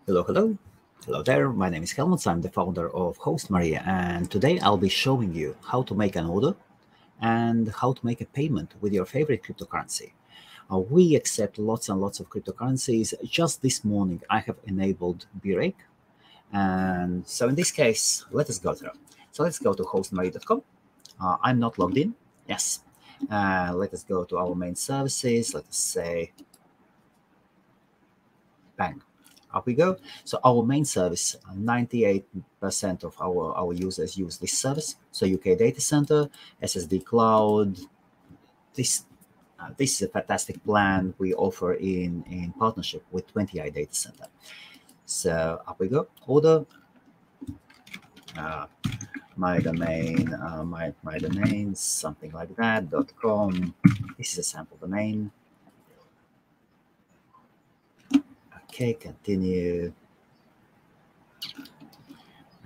Hello, hello. Hello there. My name is Helmuts. I'm the founder of HostMaria, and today I'll be showing you how to make an order and how to make a payment with your favorite cryptocurrency. We accept lots and lots of cryptocurrencies. Just this morning, I have enabled Birake. And so in this case, let us go through. So let's go to hostmaria.com. I'm not logged in. Yes. Let us go to our main services. Let us say, bang. Up we go. So our main service, 98% of our users use this service. So UK data center, SSD cloud. This is a fantastic plan we offer in partnership with 20i data center. So up we go. Order. My domain, my domain, something like that. .com. This is a sample domain. Okay, continue.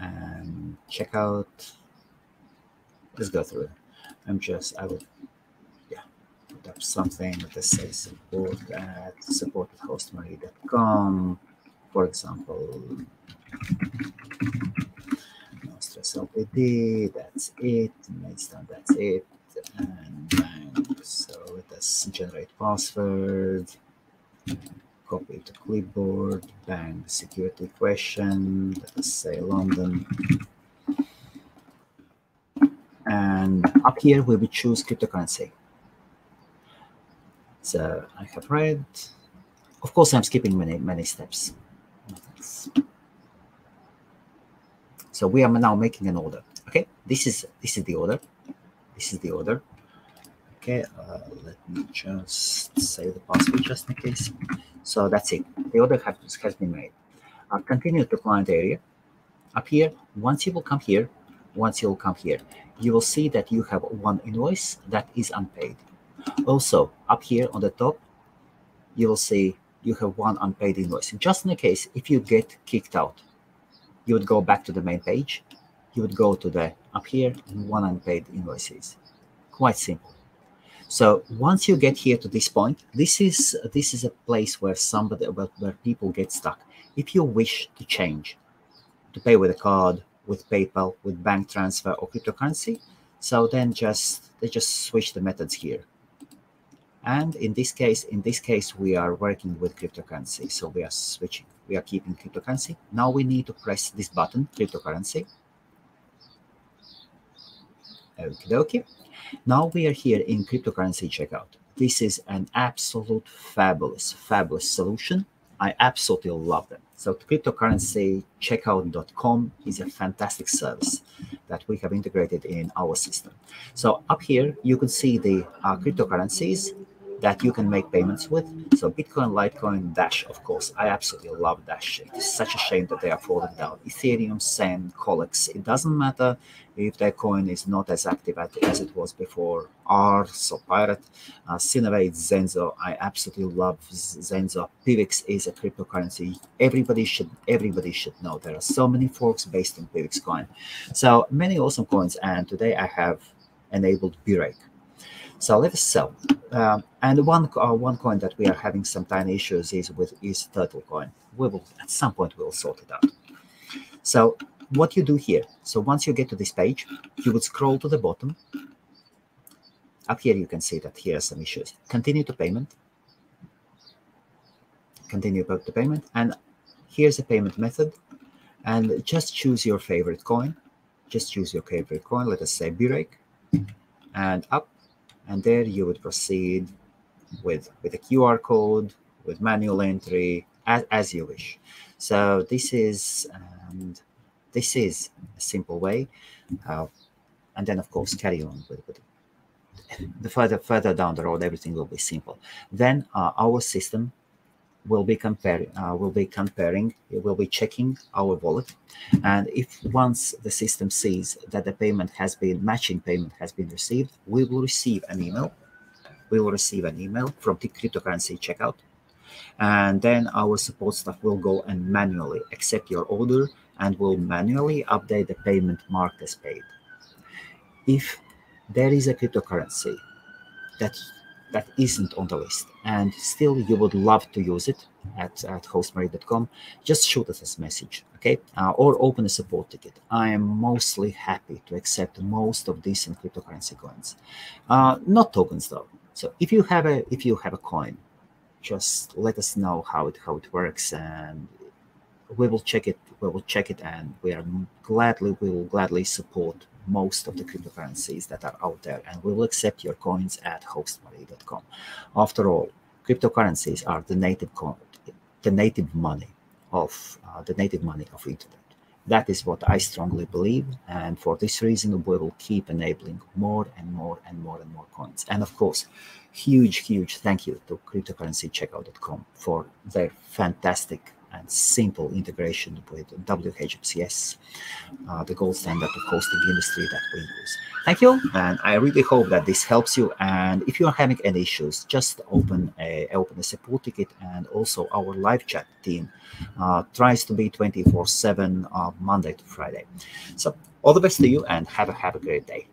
And check out. Let's go through it. I will put up something. Let us say support at hostmaria.com, for example. No stress LTD, that's it. Maidstone, that's it. And bang. So let us generate password. Copy to clipboard, bang, security question, let us say London. And up here we will choose cryptocurrency. So I have read. Of course, I'm skipping many steps. So we are now making an order. Okay, this is the order. This is the order. Okay, let me just save the password just in case. So that's it. The order has been made. Continue to client area. Up here, once you will come here, you will see that you have one invoice that is unpaid. Also, up here on the top, you will see you have one unpaid invoice. Just in case, if you get kicked out, you would go back to the main page. You would go to the up here, one unpaid invoices. Quite simple. So once you get here to this point, this is a place where where people get stuck. If you wish to change, to pay with a card, with PayPal, with bank transfer or cryptocurrency, so then they just switch the methods here. And in this case, we are working with cryptocurrency, so we are switching. We are keeping cryptocurrency. Now we need to press this button, cryptocurrency. Okie dokie. Now we are here in cryptocurrency checkout. This is an absolute fabulous solution. I absolutely love them. So cryptocurrencycheckout.com is a fantastic service that we have integrated in our system. So up here, you can see the cryptocurrencies that you can make payments with. So Bitcoin, Litecoin, Dash, of course. I absolutely love Dash. It's such a shame that they are falling down. Ethereum, Zen, Colex. It doesn't matter if their coin is not as active as it was before. Ars or Pirate, Sinovate, Zenzo. I absolutely love Zenzo. PIVX is a cryptocurrency. Everybody should know. There are so many forks based on PIVX coin. So many awesome coins. And today I have enabled Birake. So let us sell. And one coin that we are having some tiny issues is Turtlecoin. We will at some point we'll sort it out. So what you do here? So once you get to this page, you would scroll to the bottom. Up here you can see that here are some issues. Continue to payment. Continue to payment, and here's a payment method. And just choose your favorite coin. Just choose your favorite coin. Let us say Birake, and up. And there you would proceed with a QR code, with manual entry, as you wish. So this is a simple way. And then, of course, carry on with the further down the road, everything will be simple. Then our system will be checking our wallet, and if once the system sees that the matching payment has been received, we will receive an email. From the cryptocurrency checkout, and then our support staff will go and manually accept your order and will manually update the payment marked as paid. If there is a cryptocurrency that that isn't on the list, and still you would love to use it at HostMaria.com, just shoot us a message, okay? Or open a support ticket. I am mostly happy to accept most of decent cryptocurrency coins, not tokens though. So if you have a coin, just let us know how it works, and we will check it. And we will gladly support most of the cryptocurrencies that are out there, and we will accept your coins at HostMaria.com. After all, cryptocurrencies are the native money of internet. That is what I strongly believe, and for this reason, we will keep enabling more and more coins. And of course, huge thank you to cryptocurrencycheckout.com for their fantastic and simple integration with WHMCS, the gold standard of hosting industry that we use. Thank you, and I really hope that this helps you. And if you are having any issues, just open a support ticket, and also our live chat team tries to be 24/7 Monday to Friday. So all the best to you, and have a great day.